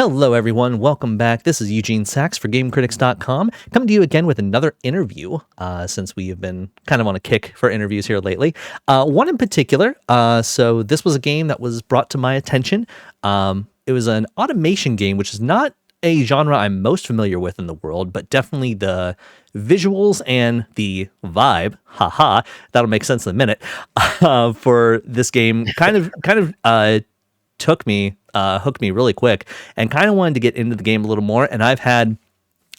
Hello, everyone. Welcome back. This is Eugene Sachs for GameCritics.com, coming to you again with another interview, since we have been kind of on a kick for interviews here lately. One in particular. So this was a game that was brought to my attention. It was an automation game, which is not a genre I'm most familiar with in the world, but definitely the visuals and the vibe, that'll make sense in a minute, for this game hooked me really quick, and kind of wanted to get into the game a little more. And I've had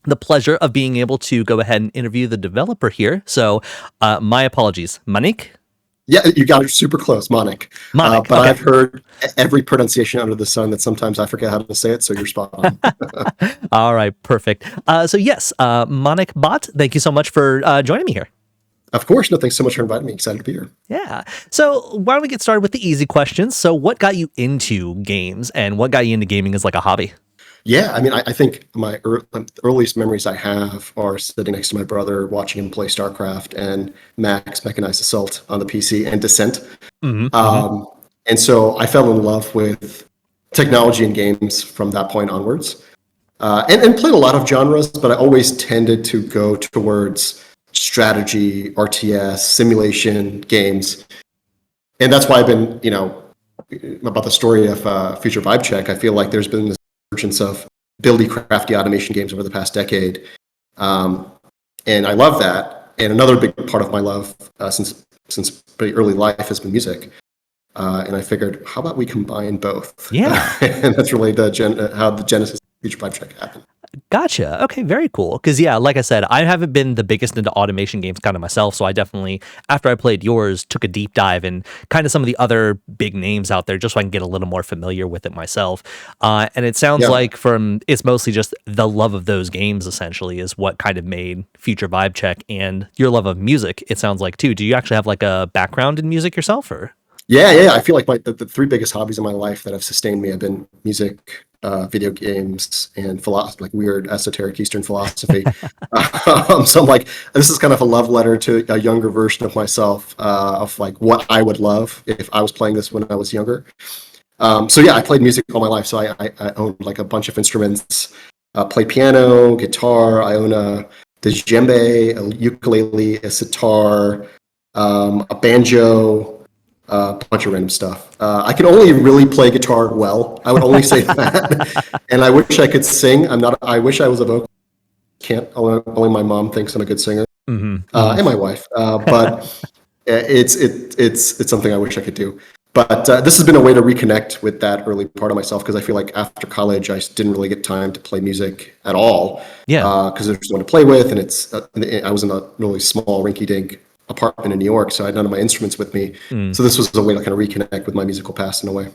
the pleasure of being able to go ahead and interview the developer here. So my apologies, Manik. Yeah, you got it super close, Monik. But okay. I've heard every pronunciation under the sun that sometimes I forget how to say it, so you're spot on. All right, perfect. So yes, Monik Bot, thank you so much for joining me here. Of course. No, thanks so much for inviting me. Excited to be here. Yeah. So why don't we get started with the easy questions? So what got you into games, and what got you into gaming as like a hobby? Yeah, I mean, I think my earliest memories I have are sitting next to my brother, watching him play StarCraft and Max Mechanized Assault on the PC and Descent. And so I fell in love with technology and games from that point onwards, and played a lot of genres, but I always tended to go towards strategy, RTS, simulation games. And that's why I've been, about the story of Future Vibe Check, I feel like there's been this emergence of buildy, crafty automation games over the past decade. And I love that. And another big part of my love since pretty early life has been music. And I figured, how about we combine both? Yeah. And that's really how the genesis of Future Vibe Check happened. Gotcha. Okay, very cool. Because yeah, like I said, I haven't been the biggest into automation games kind of myself, so I definitely, after I played yours, took a deep dive in kind of some of the other big names out there, just so I can get a little more familiar with it myself. And it sounds like it's mostly just the love of those games, essentially, is what kind of made Future Vibe Check, and your love of music, it sounds like, too. Do you actually have like a background in music yourself, or? Yeah. I feel like the three biggest hobbies in my life that have sustained me have been music, video games, and philosophy, like weird esoteric Eastern philosophy. So I'm like, this is kind of a love letter to a younger version of myself, of like what I would love if I was playing this when I was younger. So yeah, I played music all my life. So I own like a bunch of instruments, play piano, guitar. I own the djembe, a ukulele, a sitar, a banjo, a bunch of random stuff. I can only really play guitar well. I would only say that. And I wish I could sing. I wish I was a vocal. Can't. Only my mom thinks I'm a good singer, and my wife. But it's something I wish I could do. But this has been a way to reconnect with that early part of myself, because I feel like after college I didn't really get time to play music at all. Yeah. Because there's no one to play with, and I was in a really small rinky-dink apartment in New York, so I had none of my instruments with me. So this was a way to kind of reconnect with my musical past in a way.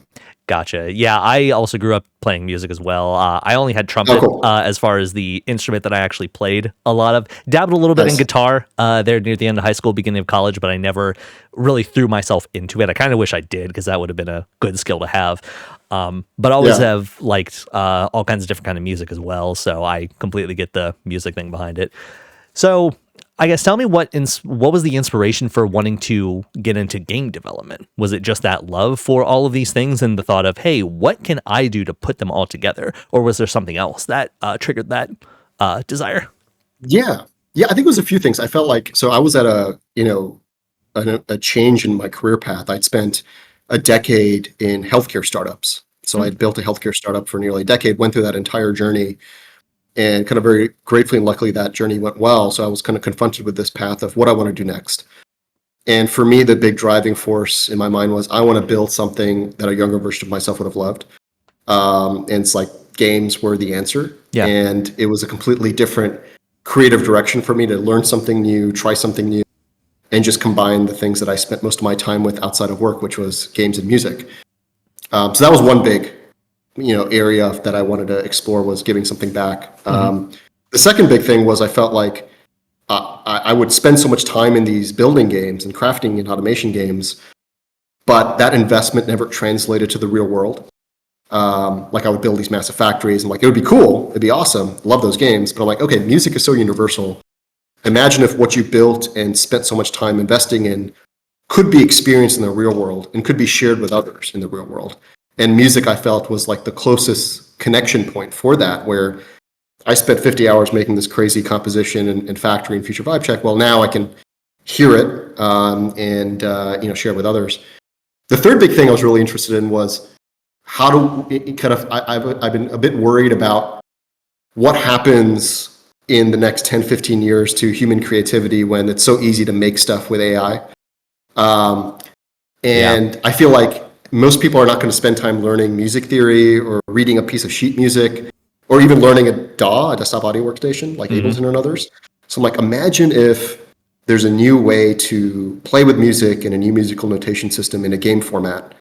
Gotcha. Yeah, I also grew up playing music as well. I only had trumpet as far as the instrument that I actually played a lot of. Dabbled a little bit in guitar there near the end of high school, beginning of college, but I never really threw myself into it. I kind of wish I did, because that would have been a good skill to have. But always have liked all kinds of different kind of music as well, so I completely get the music thing behind it. So I guess tell me what was the inspiration for wanting to get into game development? Was it just that love for all of these things and the thought of, hey, what can I do to put them all together? Or was there something else that triggered that desire? Yeah, I think it was a few things. I felt like, so I was at a change in my career path. I'd spent a decade in healthcare startups. So I'd built a healthcare startup for nearly a decade, went through that entire journey, and kind of very gratefully and luckily that journey went well. So I was kind of confronted with this path of what I want to do next. And for me, the big driving force in my mind was I want to build something that a younger version of myself would have loved. And it's like games were the answer. Yeah. And it was a completely different creative direction for me to learn something new, try something new, and just combine the things that I spent most of my time with outside of work, which was games and music. So that was one big area that I wanted to explore, was giving something back. The second big thing was I felt like I would spend so much time in these building games and crafting and automation games, but that investment never translated to the real world. Like I would build these massive factories, and like it would be cool, it'd be awesome, love those games, but I'm like, okay, music is so universal. Imagine if what you built and spent so much time investing in could be experienced in the real world and could be shared with others in the real world. And music, I felt, was like the closest connection point for that, where I spent 50 hours making this crazy composition and factoring Future Vibe Check. Well, now I can hear it and share it with others. The third big thing I was really interested in was how do it kind of, I've been a bit worried about what happens in the next 10, 15 years to human creativity when it's so easy to make stuff with AI. I feel like most people are not going to spend time learning music theory or reading a piece of sheet music or even learning a DAW, a desktop audio workstation, like Ableton and others. So I'm like, imagine if there's a new way to play with music in a new musical notation system in a game format.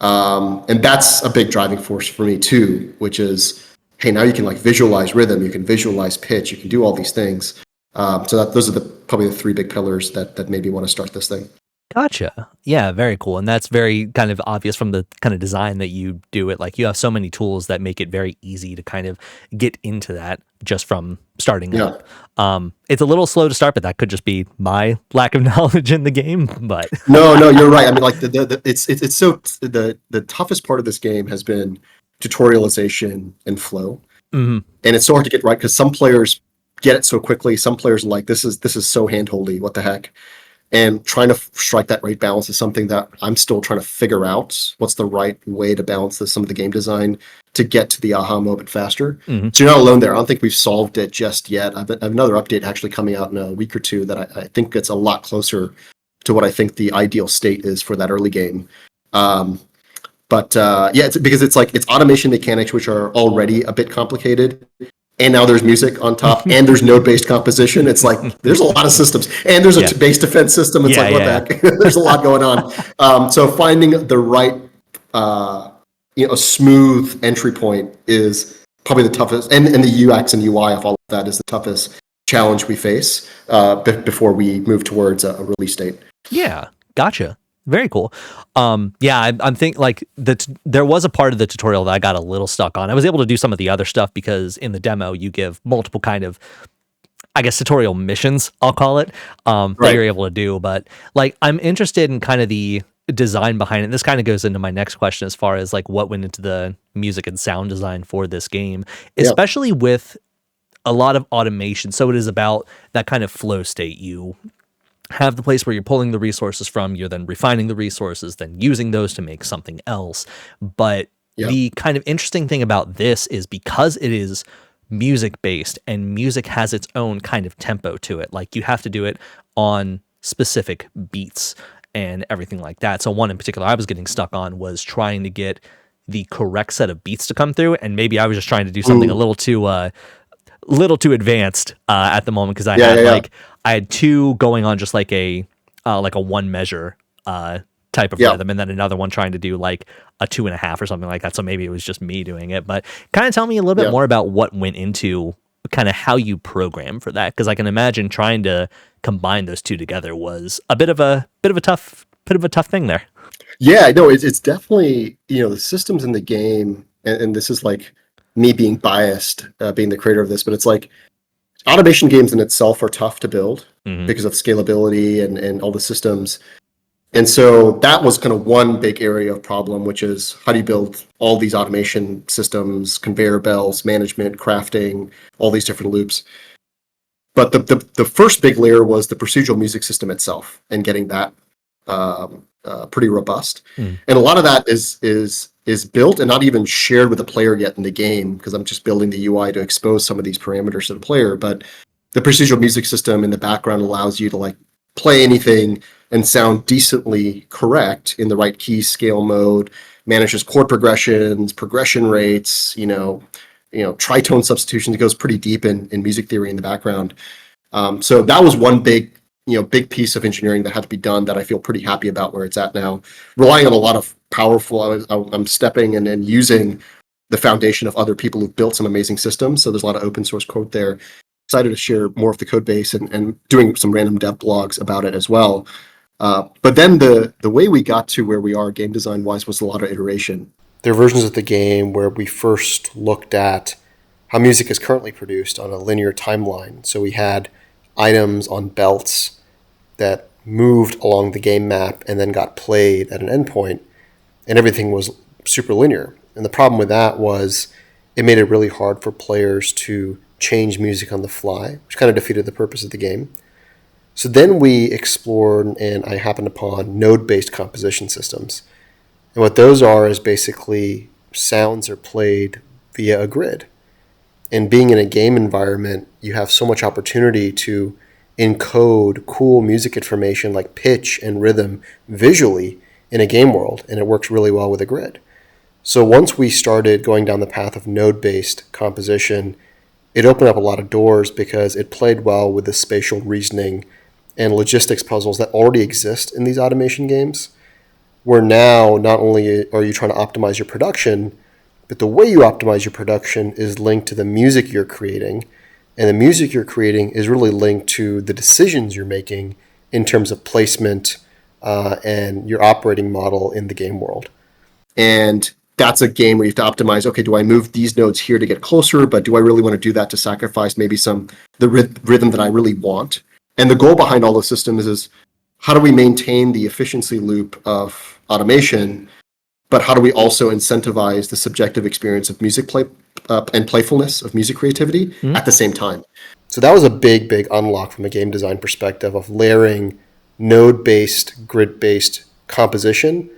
And that's a big driving force for me too, which is, hey, now you can like visualize rhythm, you can visualize pitch, you can do all these things. Those are probably the three big pillars that made me want to start this thing. Gotcha. Yeah, very cool. And that's very kind of obvious from the kind of design that you do it. Like you have so many tools that make it very easy to kind of get into that just from starting up. It's a little slow to start, but that could just be my lack of knowledge in the game. But no, you're right. I mean, like the toughest part of this game has been tutorialization and flow. And it's so hard to get right because some players get it so quickly. Some players are like, this is so handholdy. What the heck? And trying to strike that right balance is something that I'm still trying to figure out. What's the right way to balance some of the game design to get to the aha moment faster? So you're not alone there. I don't think we've solved it just yet. I have another update actually coming out in a week or two that I think gets a lot closer to what I think the ideal state is for that early game. It's because it's automation mechanics, which are already a bit complicated. And now there's music on top, and there's node-based composition. It's like there's a lot of systems, and there's a base defense system. It's what the heck? There's a lot going on. So finding the right, a smooth entry point is probably the toughest, and the UX and UI of all of that is the toughest challenge we face before we move towards a release date. Yeah, gotcha. Very cool. I'm thinking like there was a part of the tutorial that I got a little stuck on. I was able to do some of the other stuff because in the demo you give multiple kind of, I guess, tutorial missions, I'll call it, that you're able to do. But like, I'm interested in kind of the design behind it. This kind of goes into my next question as far as like what went into the music and sound design for this game, especially with a lot of automation. So it is about that kind of flow state. You have the place where you're pulling the resources from, you're then refining the resources, then using those to make something else. But the kind of interesting thing about this is because it is music based and music has its own kind of tempo to it. Like you have to do it on specific beats and everything like that. So one in particular I was getting stuck on was trying to get the correct set of beats to come through. And maybe I was just trying to do something a little too advanced at the moment because I had two going on just like a one measure type of rhythm, and then another one trying to do like a 2.5 or something like that. So maybe it was just me doing it. But kind of tell me a little bit more about what went into kind of how you program for that, because I can imagine trying to combine those two together was a bit of a tough thing there. Yeah, no, it's definitely the systems in the game, and this is like me being biased, being the creator of this, but it's like automation games in itself are tough to build because of scalability and all the systems. And so that was kind of one big area of problem, which is how do you build all these automation systems, conveyor belts, management, crafting, all these different loops. But the first big layer was the procedural music system itself and getting that pretty robust. And a lot of that is built and not even shared with the player yet in the game, because I'm just building the UI to expose some of these parameters to the player. But the procedural music system in the background allows you to like play anything and sound decently correct in the right key scale mode, manages chord progressions, progression rates, tritone substitutions. It goes pretty deep in music theory in the background. So that was one big piece of engineering that had to be done that I feel pretty happy about where it's at now. Relying on a lot of powerful, I'm stepping and then using the foundation of other people who've built some amazing systems. So there's a lot of open source code there. Excited to share more of the code base and doing some random dev blogs about it as well. But then the way we got to where we are game design wise was a lot of iteration. There are versions of the game where we first looked at how music is currently produced on a linear timeline. So we had items on belts that moved along the game map and then got played at an endpoint, and everything was super linear. And the problem with that was it made it really hard for players to change music on the fly, which kind of defeated the purpose of the game. So then we explored, and I happened upon node-based composition systems. And what those are is basically sounds are played via a grid. And being in a game environment, you have so much opportunity to encode cool music information like pitch and rhythm visually in a game world, and it works really well with a grid. So once we started going down the path of node-based composition, it opened up a lot of doors because it played well with the spatial reasoning and logistics puzzles that already exist in these automation games, where now not only are you trying to optimize your production, but the way you optimize your production is linked to the music you're creating, and the music you're creating is really linked to the decisions you're making in terms of placement and your operating model in the game world. And that's a game where you have to optimize, okay, do I move these nodes here to get closer, but do I really want to do that to sacrifice maybe the rhythm that I really want? And the goal behind all those systems is how do we maintain the efficiency loop of automation, but how do we also incentivize the subjective experience of music play and playfulness of music creativity at the same time? So that was a big, big unlock from a game design perspective of layering node-based, grid-based composition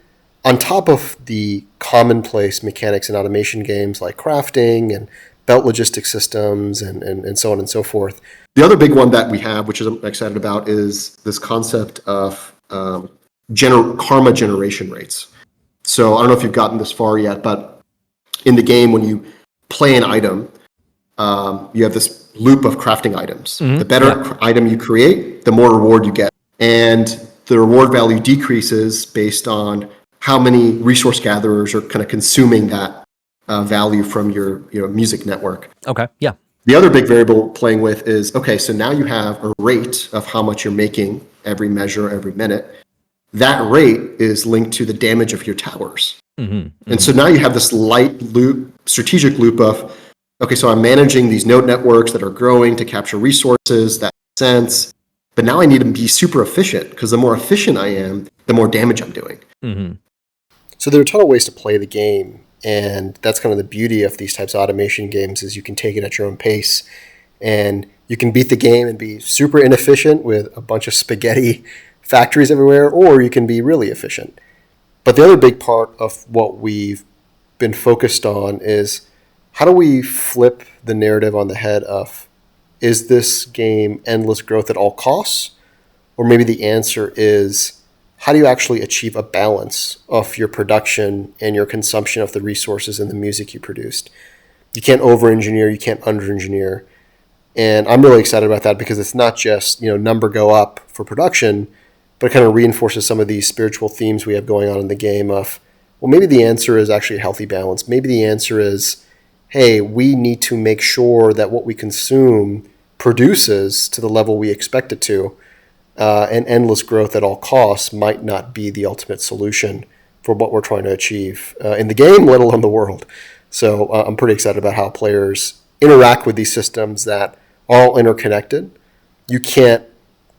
on top of the commonplace mechanics in automation games like crafting and belt logistics systems and so on and so forth. The other big one that we have, which I'm excited about, is this concept of karma generation rates. So I don't know if you've gotten this far yet, but in the game, when you play an item, you have this loop of crafting items. The better item you create, the more reward you get. And the reward value decreases based on how many resource gatherers are kind of consuming that value from your music network. Okay, yeah. The other big variable playing with is, okay, so now you have a rate of how much you're making every measure, every minute. That rate is linked to the damage of your towers. And so now you have this light loop, strategic loop of, okay, so I'm managing these node networks that are growing to capture resources. That makes sense. But now I need to be super efficient, because the more efficient I am, the more damage I'm doing. So there are a ton of ways to play the game. And that's kind of the beauty of these types of automation games, is you can take it at your own pace, and you can beat the game and be super inefficient with a bunch of spaghetti factories everywhere, or you can be really efficient. But the other big part of what we've been focused on is how do we flip the narrative on the head of, is this game endless growth at all costs? Or maybe the answer is, how do you actually achieve a balance of your production and your consumption of the resources and the music you produced? You can't over-engineer, you can't under-engineer. And I'm really excited about that, because it's not just, number go up for production, but it kind of reinforces some of these spiritual themes we have going on in the game of, well, maybe the answer is actually a healthy balance. Maybe the answer is, hey, we need to make sure that what we consume produces to the level we expect it to. And endless growth at all costs might not be the ultimate solution for what we're trying to achieve in the game, let alone the world. So I'm pretty excited about how players interact with these systems that are all interconnected. You can't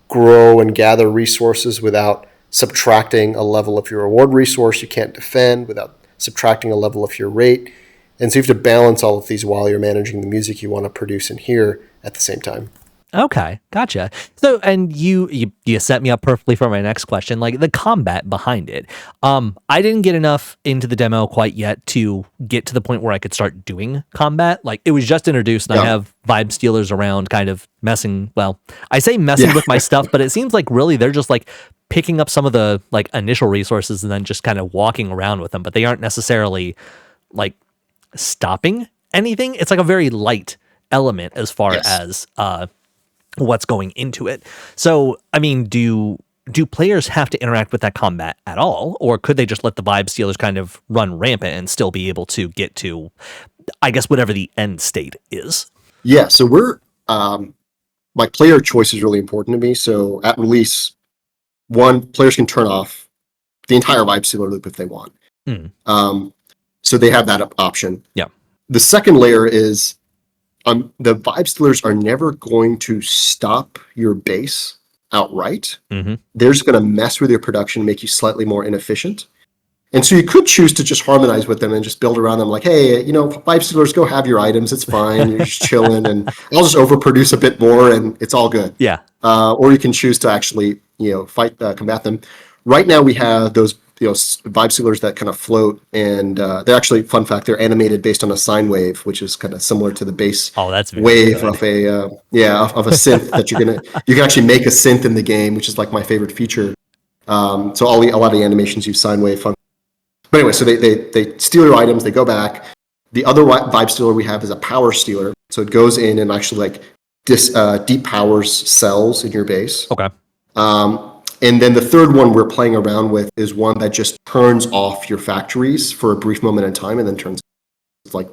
grow and gather resources without subtracting a level of your reward resource. You can't defend without subtracting a level of your rate. And so you have to balance all of these while you're managing the music you want to produce and hear at the same time. Okay, gotcha. So, and you set me up perfectly for my next question, like the combat behind it. I didn't get enough into the demo quite yet to get to the point where I could start doing combat. Like, it was just introduced, and I have vibe stealers around kind of messing, well, I say messing with my stuff, but it seems like really they're just like picking up some of the like initial resources and then just kind of walking around with them, but they aren't necessarily like stopping anything. It's like a very light element as far as what's going into it. So, I mean, do players have to interact with that combat at all, or could they just let the vibe stealers kind of run rampant and still be able to get to, I guess, whatever the end state is? Yeah, so we're like, player choice is really important to me. So at release, players can turn off the entire vibe stealer loop if they want. So they have that option. Yeah. The second layer is, the vibe stealers are never going to stop your base outright. They're just going to mess with your production, make you slightly more inefficient. And so you could choose to just harmonize with them and just build around them like, hey, vibe stealers, go have your items. It's fine. You're just chilling and I'll just overproduce a bit more and it's all good. Yeah. Or you can choose to actually, combat them. Right now we have those, vibe stealers that kind of float and they're actually, fun fact, they're animated based on a sine wave, which is kind of similar to the bass that's wave of a synth that you can actually make a synth in the game, which is like my favorite feature. So a lot of the animations use sine wave fun. But anyway, so they steal your items, they go back. The other vibe stealer we have is a power stealer. So it goes in and actually like deep powers cells in your base. Okay. And then the third one we're playing around with is one that just turns off your factories for a brief moment in time and then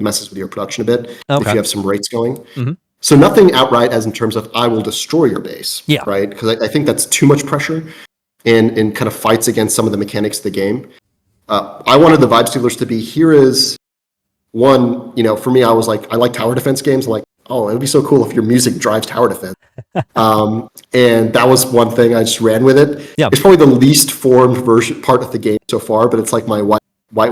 messes with your production a bit if you have some rates going. Mm-hmm. So nothing outright as in terms of I will destroy your base, right? Because I think that's too much pressure and kind of fights against some of the mechanics of the game. I wanted the vibe stealers to be here is one, for me, I was like, I like tower defense games. I'm like, oh, it'd be so cool if your music drives tower defense. And that was one thing I just ran with it. Yeah. It's probably the least formed part of the game so far, but it's like my white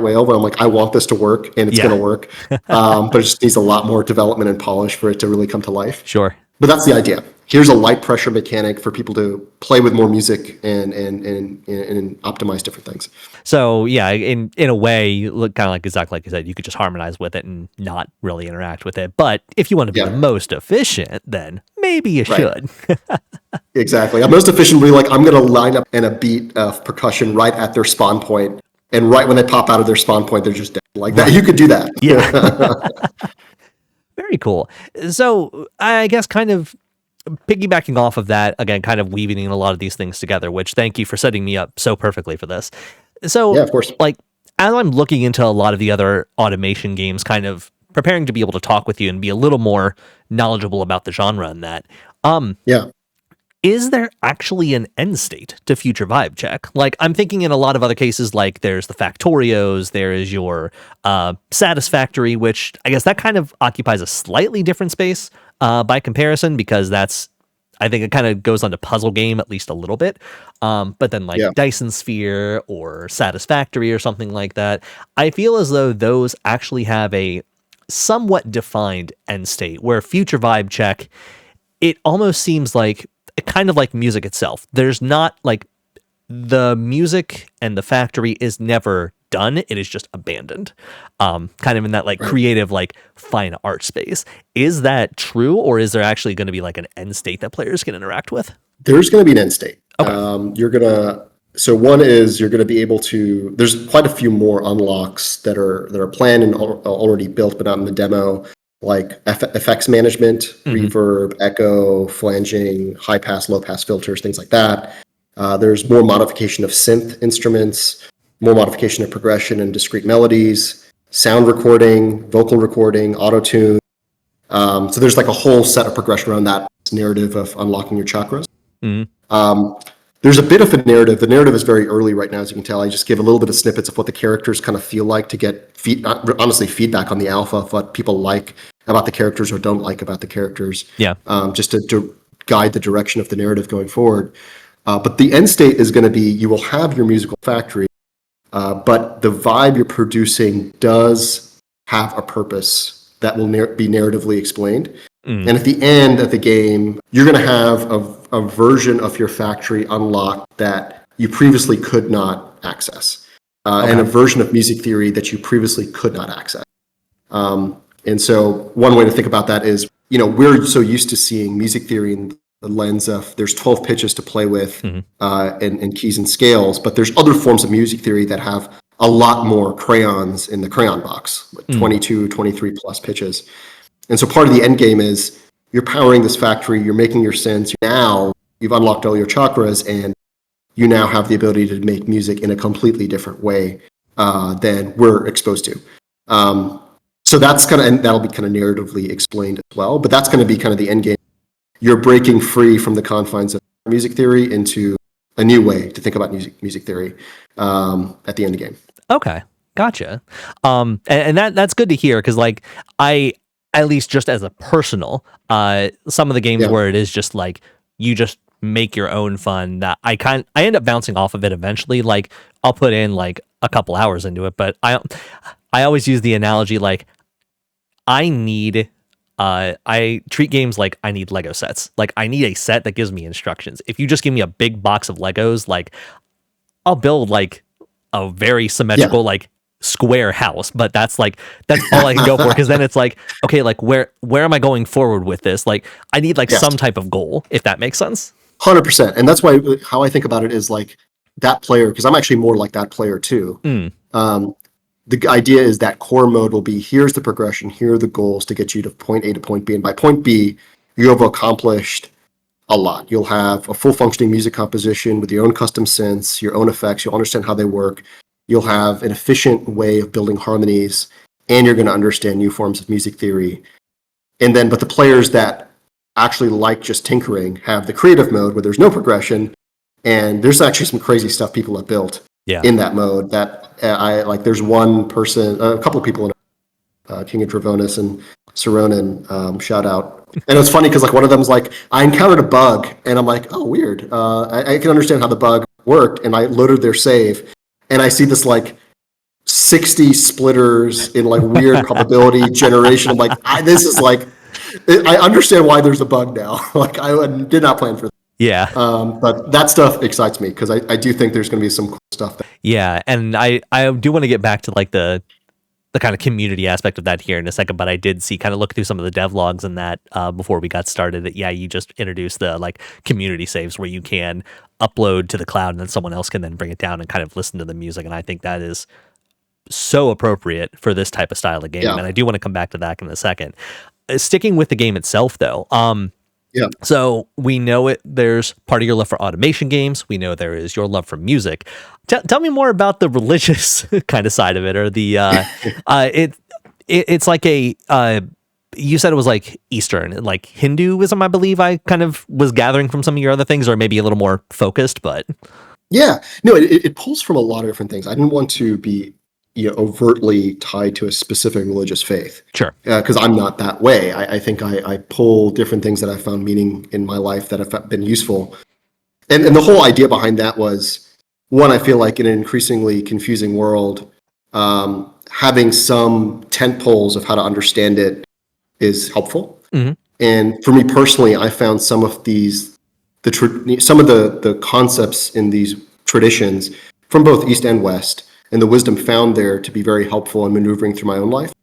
whale, but I'm like, I want this to work and it's going to work. But it just needs a lot more development and polish for it to really come to life. Sure. But that's the idea. Here's a light pressure mechanic for people to play with more music and optimize different things. So yeah, in a way, look kind of like exactly like you said, you could just harmonize with it and not really interact with it. But if you want to be the most efficient, then maybe you should. Exactly. I'm most efficiently like I'm going to line up in a beat of percussion right at their spawn point, and right when they pop out of their spawn point, they're just dead. Like that. You could do that. Yeah. Very cool. So I guess kind of piggybacking off of that, again, kind of weaving a lot of these things together, which thank you for setting me up so perfectly for this. So, yeah, of course. Like, as I'm looking into a lot of the other automation games, kind of preparing to be able to talk with you and be a little more knowledgeable about the genre and that, is there actually an end state to future vibe check? Like, I'm thinking in a lot of other cases, like there's the Factorios, there is your Satisfactory, which I guess that kind of occupies a slightly different space by comparison, because I think it kind of goes on to puzzle game at least a little bit. But then like Dyson Sphere or Satisfactory or something like that, I feel as though those actually have a somewhat defined end state, where future vibe check, it almost seems like kind of like music itself. There's not like the music and the factory is never done. It is just abandoned. Kind of in that like creative, like fine art space. Is that true? Or is there actually going to be like an end state that players can interact with? There's going to be an end state. Okay. So one is you're going to be able to, there's quite a few more unlocks that are planned and already built, but not in the demo, like effects management, reverb, echo, flanging, high pass, low pass filters, things like that. There's more modification of synth instruments, more modification of progression and discrete melodies, sound recording, vocal recording, auto-tune. So there's like a whole set of progression around that narrative of unlocking your chakras. There's a bit of a narrative. The narrative is very early right now, as you can tell. I just give a little bit of snippets of what the characters kind of feel like to get feedback on the alpha of what people like about the characters or don't like about the characters. Yeah. Just to guide the direction of the narrative going forward. But the end state is going to be, you will have your musical factory, but the vibe you're producing does have a purpose that will be narratively explained. And at the end of the game, you're going to have a version of your factory unlocked that you previously could not access, and a version of music theory that you previously could not access. And so one way to think about that is, we're so used to seeing music theory in the lens of there's 12 pitches to play with and keys and scales, but there's other forms of music theory that have a lot more crayons in the crayon box, like 22, 23 plus pitches. And so part of the end game is you're powering this factory, you're making your synths. Now you've unlocked all your chakras, and you now have the ability to make music in a completely different way than we're exposed to. So that's and that'll be kind of narratively explained as well. But that's going to be kind of the end game. You're breaking free from the confines of music theory into a new way to think about music theory at the end of the game. Okay, gotcha. And that's good to hear, because like at least just as a personal, some of the games where it is just like you just make your own fun that I end up bouncing off of it eventually. Like I'll put in like a couple hours into it, but I always use the analogy like I need I treat games like I need Lego sets. Like I need a set that gives me instructions. If you just give me a big box of Legos, like I'll build like a very symmetrical like square house, but that's all I can go for, because then it's like, okay, like where am I going forward with this? Like I need like some type of goal, if that makes sense. 100%. And that's why how I think about it is like that player, because I'm actually more like that player too. The idea is that core mode will be, here's the progression, here are the goals to get you to point A to point B. And by point B, you have accomplished a lot. You'll have a full functioning music composition with your own custom synths, your own effects. You'll understand how they work. You'll have an efficient way of building harmonies, and you're going to understand new forms of music theory. And then, but the players that actually like just tinkering have the creative mode where there's no progression, and there's actually some crazy stuff people have built in that mode that I like. There's one person, a couple of people in King of Travonis and Saronin, shout out. And it's funny because like one of them's like, I encountered a bug, and I'm like, oh, weird. I can understand how the bug worked, and I loaded their save, and I see this like 60 splitters in like weird probability generation. I'm like, this is like, I understand why there's a bug now. Like I did not plan for that. Yeah. But that stuff excites me because I do think there's going to be some cool stuff. And I do want to get back to like the kind of community aspect of that here in a second, but I did see kind of look through some of the dev logs and that before we got started that, you just introduced the like community saves where you can upload to the cloud and then someone else can then bring it down and kind of listen to the music. And I think that is so appropriate for this type of style of game. And I do want to come back to that in a second. Sticking with the game itself though, so we know it. There's part of your love for automation games. We know there is your love for music. Tell me more about the religious kind of side of it, or the it's like a you said it was like Eastern, like Hinduism, I believe. I kind of was gathering from some of your other things, or maybe a little more focused, but it pulls from a lot of different things. I didn't want to be overtly tied to a specific religious faith. Sure. Because I'm not that way. I think I pull different things that I found meaning in my life that have been useful. And the whole idea behind that was, one, I feel like in an increasingly confusing world, having some tent poles of how to understand it is helpful. Mm-hmm. And for me personally, I found some of some of the concepts in these traditions from both East and West, and the wisdom found there to be very helpful in maneuvering through my own life.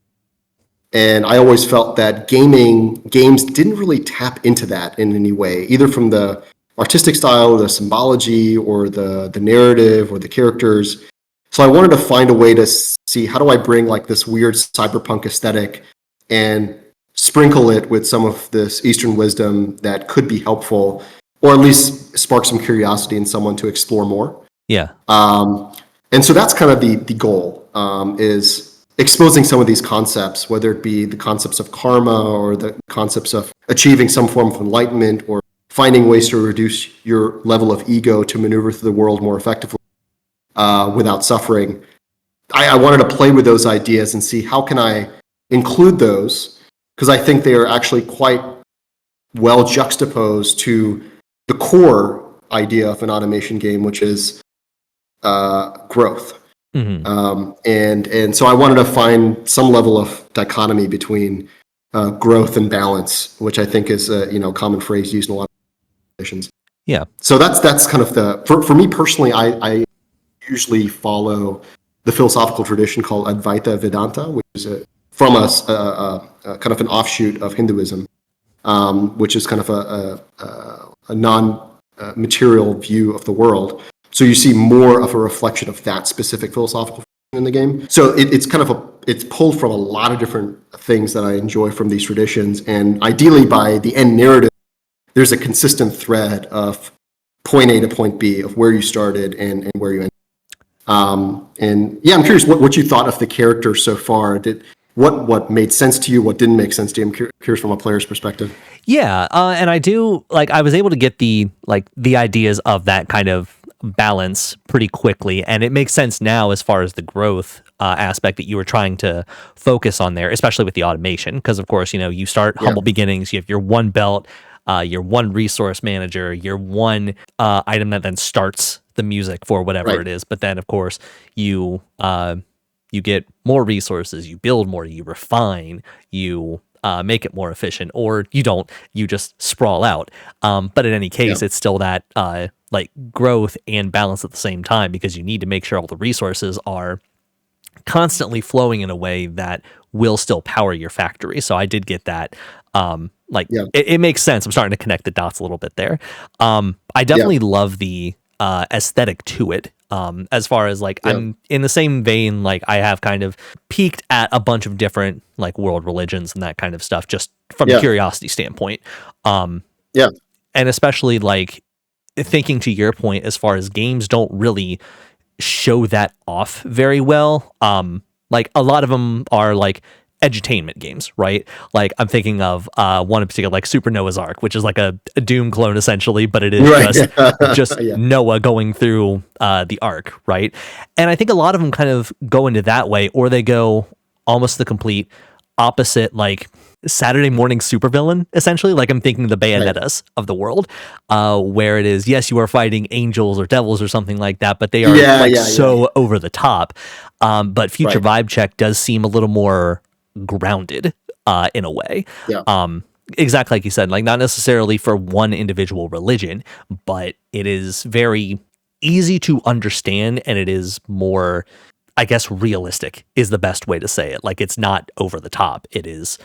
And I always felt that games didn't really tap into that in any way, either from the artistic style, or the symbology, or the narrative, or the characters. So I wanted to find a way to see, how do I bring like this weird cyberpunk aesthetic and sprinkle it with some of this Eastern wisdom that could be helpful, or at least spark some curiosity in someone to explore more. Yeah. And so that's kind of the goal, is exposing some of these concepts, whether it be the concepts of karma or the concepts of achieving some form of enlightenment, or finding ways to reduce your level of ego to maneuver through the world more effectively without suffering. I wanted to play with those ideas and see how can I include those, because I think they are actually quite well juxtaposed to the core idea of an automation game, which is growth. Mm-hmm. And so I wanted to find some level of dichotomy between growth and balance, which I think is a common phrase used in a lot of situations. Yeah. So that's kind of for me personally, I usually follow the philosophical tradition called Advaita Vedanta, which is from a kind of an offshoot of Hinduism, which is kind of a non-material view of the world. So you see more of a reflection of that specific philosophical in the game. So it's kind of it's pulled from a lot of different things that I enjoy from these traditions. And ideally, by the end narrative, there's a consistent thread of point A to point B, of where you started and where you ended. And I'm curious what you thought of the character so far. What made sense to you? What didn't make sense to you? I'm curious from a player's perspective. Yeah, and I do I was able to get the ideas of that kind of balance pretty quickly, and it makes sense now as far as the growth aspect that you were trying to focus on there, especially with the automation, because of course you start humble beginnings, you have your one belt, your one resource manager, your one item that then starts the music for whatever it is. But then, of course, you get more resources, you build more, you refine, you make it more efficient, or you don't, you just sprawl out. But in any case, it's still that like growth and balance at the same time, because you need to make sure all the resources are constantly flowing in a way that will still power your factory. So I did get that. It makes sense. I'm starting to connect the dots a little bit there. I definitely love the aesthetic to it. As far as like, I'm in the same vein, like I have kind of peeked at a bunch of different like world religions and that kind of stuff, just from a curiosity standpoint. And especially like thinking to your point, as far as games don't really show that off very well. Like a lot of them are like edutainment games, right? Like I'm thinking of one in particular, like Super Noah's Ark, which is like a Doom clone essentially, but it is just Noah going through the Ark, right? And I think a lot of them kind of go into that way, or they go almost the complete opposite, like Saturday morning supervillain, essentially. Like I'm thinking the Bayonettas of the world, where it is, yes, you are fighting angels or devils or something like that, but they are so over the top. But Future Vibe Check does seem a little more grounded in a way. Exactly like you said, like not necessarily for one individual religion, but it is very easy to understand, and it is more, I guess, realistic is the best way to say it. Like it's not over the top. It is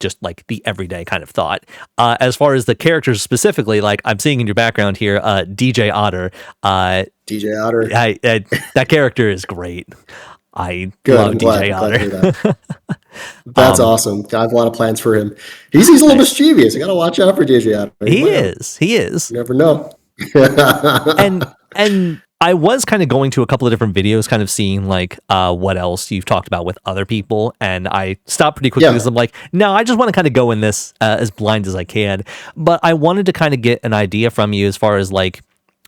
just like the everyday kind of thought. As far as the characters specifically, like I'm seeing in your background here, DJ Otter. DJ Otter. That character is great. I love DJ Otter. That's awesome. I have a lot of plans for him. He's a little mischievous. You got to watch out for DJ Otter. He is. You never know. and I was kind of going to a couple of different videos, kind of seeing like what else you've talked about with other people, and I stopped pretty quickly because I'm like, no, I just want to kind of go in this as blind as I can. But I wanted to kind of get an idea from you as far as like,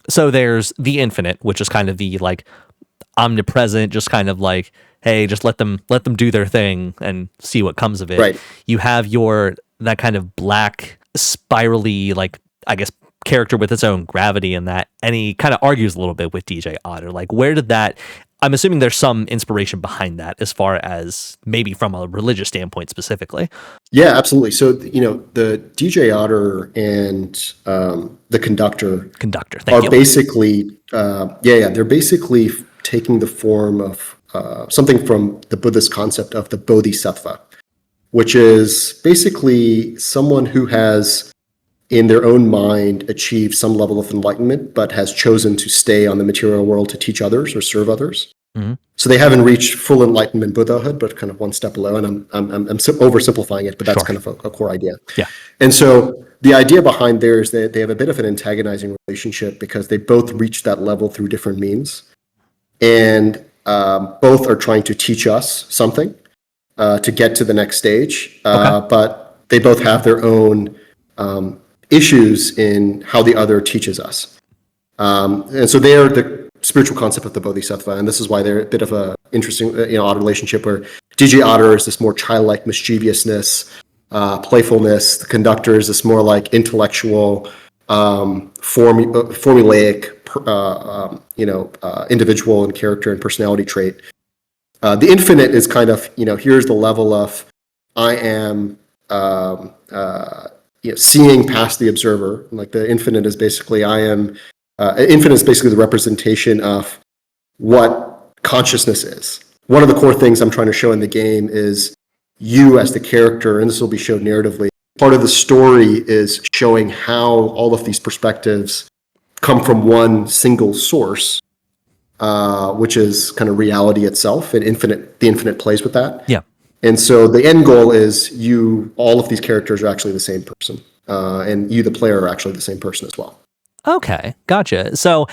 so there's the Infinite, which is kind of the like omnipresent, just kind of like, hey, just let them do their thing and see what comes of it. Right. You have that kind of black spirally, like, I guess, character with its own gravity in that, and he kind of argues a little bit with DJ Otter. Like, where did that, I'm assuming there's some inspiration behind that as far as maybe from a religious standpoint specifically. Yeah, absolutely. So, the DJ Otter and the conductor are basically, they're basically taking the form of something from the Buddhist concept of the Bodhisattva, which is basically someone who has, in their own mind, achieved some level of enlightenment, but has chosen to stay on the material world to teach others or serve others. Mm-hmm. So they haven't reached full enlightenment Buddhahood, but kind of one step below. And I'm oversimplifying it, but that's kind of a core idea. Yeah. And so the idea behind there is that they have a bit of an antagonizing relationship because they both reach that level through different means, and both are trying to teach us something to get to the next stage. But they both have their own issues in how the other teaches us. And so they are the spiritual concept of the Bodhisattva, and this is why they're a bit of a interesting, odd relationship where DJ Otter is this more childlike mischievousness, playfulness. The conductor is this more like intellectual, formulaic, individual and character and personality trait. The Infinite is kind of, here's the level of I am seeing past the observer. Like the Infinite is basically Infinite is basically the representation of what consciousness is. One of the core things I'm trying to show in the game is you as the character, and this will be shown narratively. Part of the story is showing how all of these perspectives come from one single source, which is kind of reality itself, and the Infinite plays with that. Yeah. And so the end goal is all of these characters are actually the same person, and you, the player, are actually the same person as well. Okay, gotcha. So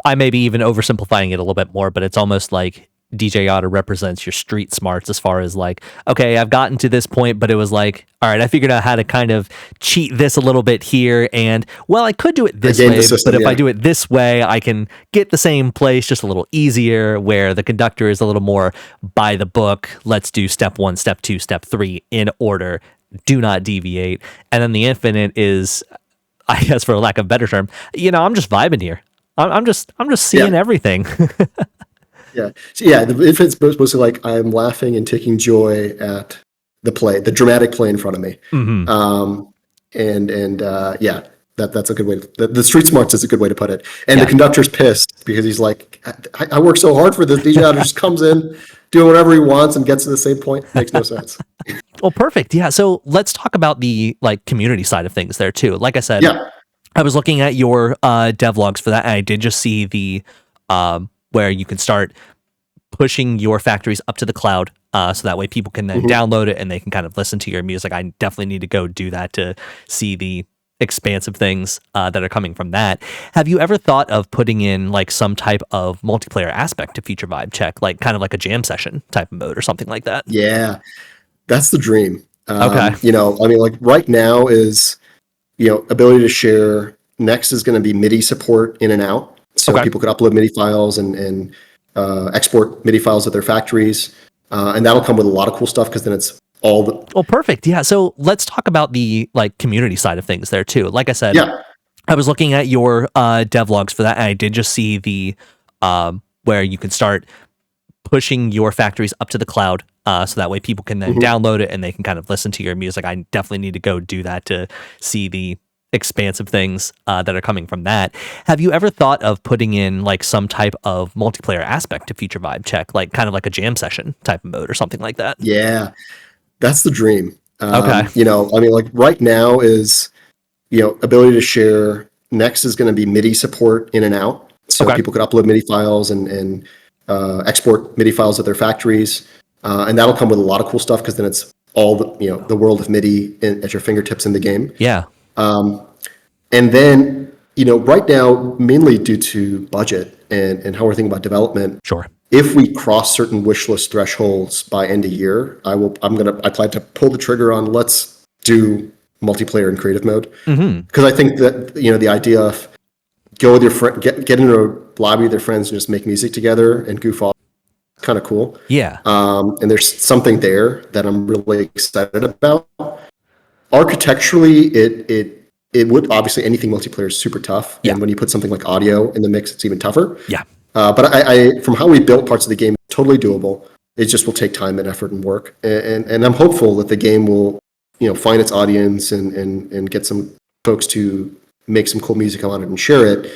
I may be even oversimplifying it a little bit more, but it's almost like DJ Otter represents your street smarts as far as like, okay, I've gotten to this point, but it was like, all right, I figured out how to kind of cheat this a little bit here, and well, I could do it this way, but if I do it this way, I can get the same place just a little easier, where the conductor is a little more by the book. Let's do step 1, step 2, step 3 in order, do not deviate. And then the infinite is, I guess for lack of a better term, I'm just vibing here. I'm just seeing Yeah. everything. Yeah. So yeah, if it's mostly like I'm laughing and taking joy at the dramatic play in front of me. Hmm. Um, and yeah, that's a good way. The street smarts is a good way to put it. And the Yeah. conductor's pissed because he's like, I work so hard for this. DJ just comes in, doing whatever he wants, and gets to the same point. Makes no sense. Well, perfect. Yeah. So let's talk about the like community side of things there too. Like I said, Yeah. I was looking at your devlogs for that, and I did just see the where you can start pushing your factories up to the cloud, so that way people can then Mhm. download it and they can kind of listen to your music. I definitely need to go do that to see the expansive things that are coming from that. Have you ever thought of putting in like some type of multiplayer aspect to Future Vibe Check, like kind of like a jam session type of mode or something like that? Yeah. That's the dream. Okay. I mean, like right now is, ability to share. Next is going to be MIDI support in and out. So Okay. people could upload MIDI files and export MIDI files at their factories. And that'll come with a lot of cool stuff because then it's all the, Well, perfect. Yeah. So let's talk about the like community side of things there too. Like I said, yeah. I was looking at your devlogs for that, and I did just see the where you can start pushing your factories up to the cloud, so that way people can then Mhm. download it and they can kind of listen to your music. I definitely need to go do that to see the expansive things that are coming from that. Have you ever thought of putting in like some type of multiplayer aspect to Future Vibe Check, like kind of like a jam session type of mode or something like that? Yeah. That's the dream. Okay. I mean, like right now is, ability to share. Next is going to be MIDI support in and out. So Okay. people could upload MIDI files and export MIDI files at their factories. And that'll come with a lot of cool stuff because then it's all the world of MIDI at your fingertips in the game. Yeah. And then, right now, mainly due to budget and how we're thinking about development, Sure. if we cross certain wish list thresholds by end of year, I plan to pull the trigger on let's do multiplayer in creative mode. Hmm. Because I think that, the idea of go with your friend, get into a lobby with your friends and just make music together and goof off, kind of cool. Yeah. And there's something there that I'm really excited about. Architecturally, it would obviously anything multiplayer is super tough, Yeah. and when you put something like audio in the mix, it's even tougher. Yeah. But I from how we built parts of the game, totally doable. It just will take time and effort and work, and I'm hopeful that the game will find its audience and get some folks to make some cool music on it and share it.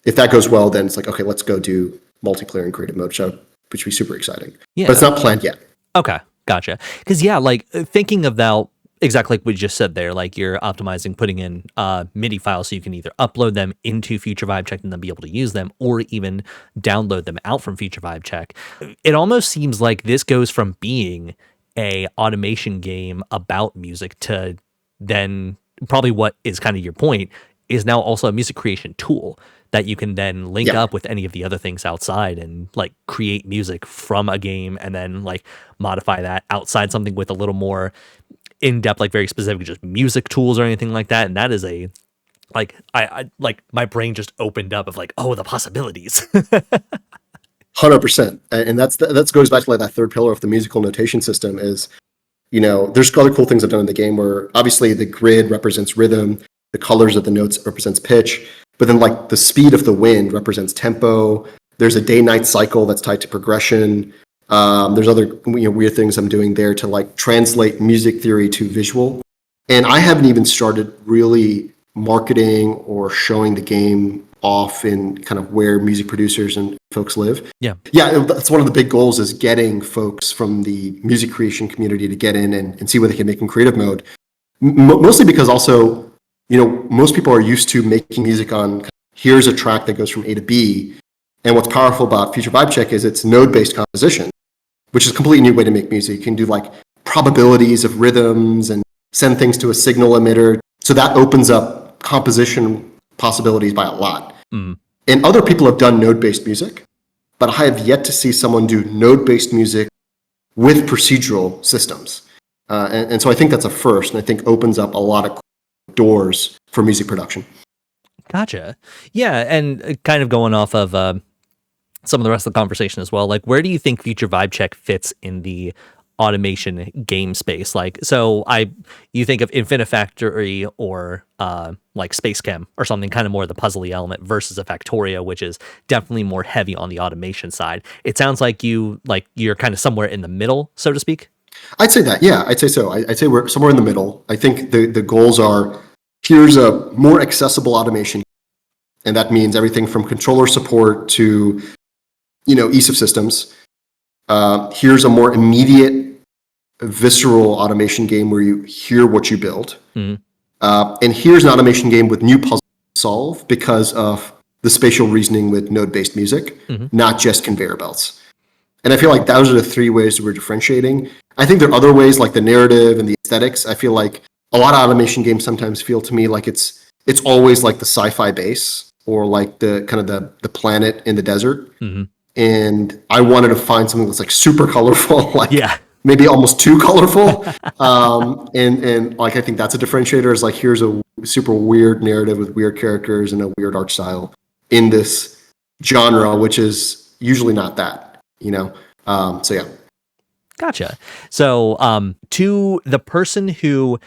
If that goes well, then it's like, okay, let's go do multiplayer in creative mode, which would be super exciting. But it's Yeah. not planned yet. Okay, gotcha. Because yeah, like thinking about exactly like we just said there, like you're optimizing putting in MIDI files so you can either upload them into Future Vibe Check and then be able to use them, or even download them out from Future Vibe Check. It almost seems like this goes from being a automation game about music to then probably what is kind of your point is now also a music creation tool that you can then link Yeah. up with any of the other things outside and like create music from a game and then like modify that outside something with a little more in-depth, like very specific just music tools or anything like that. And that is a like I like my brain just opened up of like, oh, the possibilities. 100%, and that goes back to like that third pillar of the musical notation system is, there's other cool things I've done in the game where obviously the grid represents rhythm, the colors of the notes represents pitch, but then like the speed of the wind represents tempo. There's a day-night cycle that's tied to progression. There's other weird things I'm doing there to like translate music theory to visual, and I haven't even started really marketing or showing the game off in kind of where music producers and folks live. Yeah. Yeah, that's one of the big goals is getting folks from the music creation community to get in and see what they can make in creative mode. Mostly because also, most people are used to making music on here's a track that goes from A to B. And what's powerful about Future Vibe Check is it's node-based composition, which is a completely new way to make music. You can do like probabilities of rhythms and send things to a signal emitter. So that opens up composition possibilities by a lot. Mm. And other people have done node-based music, but I have yet to see someone do node-based music with procedural systems. And so I think that's a first, and I think opens up a lot of doors for music production. Gotcha. Yeah, and kind of going off of some of the rest of the conversation as well. Like, where do you think Future Vibe Check fits in the automation game space. Like, so you think of Infinifactory or like Space Chem or something, kind of more the puzzly element, versus a Factorio, which is definitely more heavy on the automation side. It sounds like you're kind of somewhere in the middle, so to speak. I'd say that, yeah, I'd say so. I'd say we're somewhere in the middle. I think the goals are, here's a more accessible automation, and that means everything from controller support to, ease of systems. Here's a more immediate, visceral automation game where you hear what you build. Mm-hmm. And here's an automation game with new puzzles to solve because of the spatial reasoning with node-based music, not just conveyor belts. And I feel like those are the three ways that we're differentiating. I think there are other ways, like the narrative and the aesthetics. I feel like a lot of automation games sometimes feel to me like it's always like the sci-fi base or like the kind of the planet in the desert. And I wanted to find something that's like super colorful, like maybe almost too colorful. And like I think that's a differentiator, is like, here's a super weird narrative with weird characters and a weird art style in this genre, which is usually not that. So yeah. Gotcha. So to the person who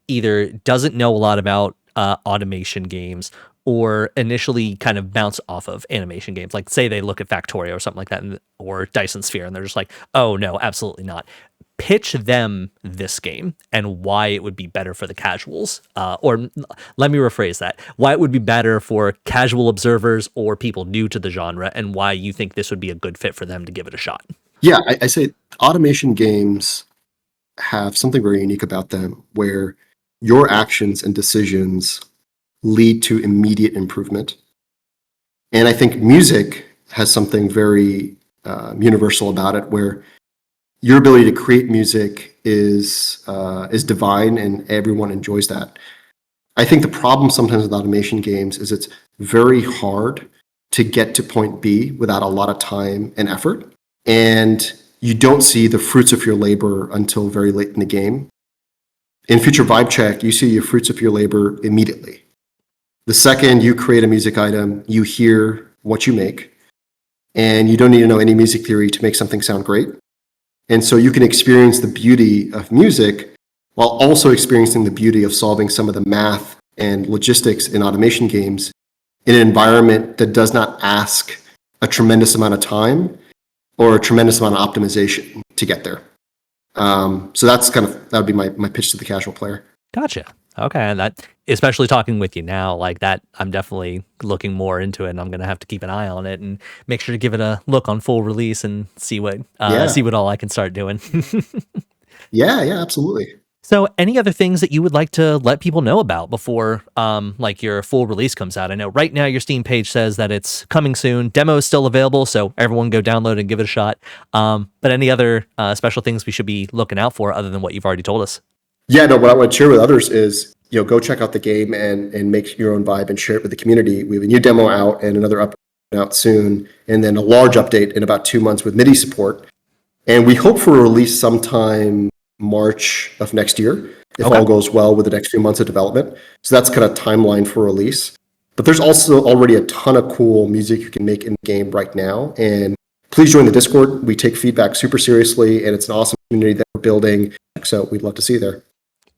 either doesn't know a lot about automation games or initially kind of bounce off of animation games, like say they look at Factorio or something like that, or Dyson Sphere, and they're just like, oh no, absolutely not. Pitch them this game and why it would be better for the casuals. Or let me rephrase that. Why it would be better for casual observers or people new to the genre, and why you think this would be a good fit for them to give it a shot. Yeah, I say automation games have something very unique about them where your actions and decisions lead to immediate improvement. And I think music has something very universal about it, where your ability to create music is divine, and everyone enjoys that. I think the problem sometimes with automation games is it's very hard to get to point B without a lot of time and effort, and you don't see the fruits of your labor until very late in the game. In Future Vibe Check, you see your fruits of your labor immediately. The second you create a music item, you hear what you make, and you don't need to know any music theory to make something sound great. And so you can experience the beauty of music while also experiencing the beauty of solving some of the math and logistics in automation games in an environment that does not ask a tremendous amount of time or a tremendous amount of optimization to get there. So that would be my pitch to the casual player. Gotcha. Okay, and that, especially talking with you now, like that, I'm definitely looking more into it, and I'm gonna have to keep an eye on it and make sure to give it a look on full release and see what all I can start doing. Yeah, absolutely. So, any other things that you would like to let people know about before, like your full release comes out? I know right now your Steam page says that it's coming soon. Demo is still available, so everyone go download it and give it a shot. But any other special things we should be looking out for other than what you've already told us? Yeah, no, what I would share with others is, go check out the game and make your own vibe and share it with the community. We have a new demo out and another update out soon, and then a large update in about 2 months with MIDI support. And we hope for a release sometime March of next year, if all goes well with the next few months of development. So that's kind of timeline for release. But there's also already a ton of cool music you can make in the game right now. And please join the Discord. We take feedback super seriously, and it's an awesome community that we're building. So we'd love to see you there.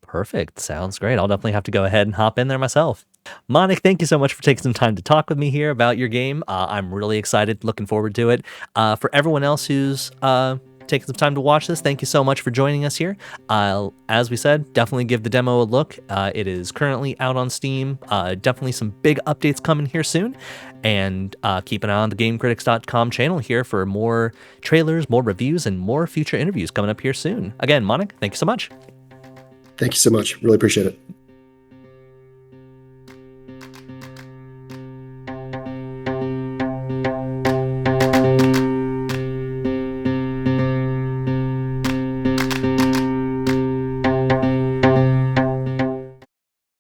Perfect. Sounds great. I'll definitely have to go ahead and hop in there myself. Monik, thank you so much for taking some time to talk with me here about your game. I'm really excited, looking forward to it. For everyone else who's taking some time to watch this, thank you so much for joining us here. As we said, definitely give the demo a look. It is currently out on Steam. Definitely some big updates coming here soon. And keep an eye on the GameCritics.com channel here for more trailers, more reviews, and more future interviews coming up here soon. Again, Monik, thank you so much. Thank you so much. Really appreciate it.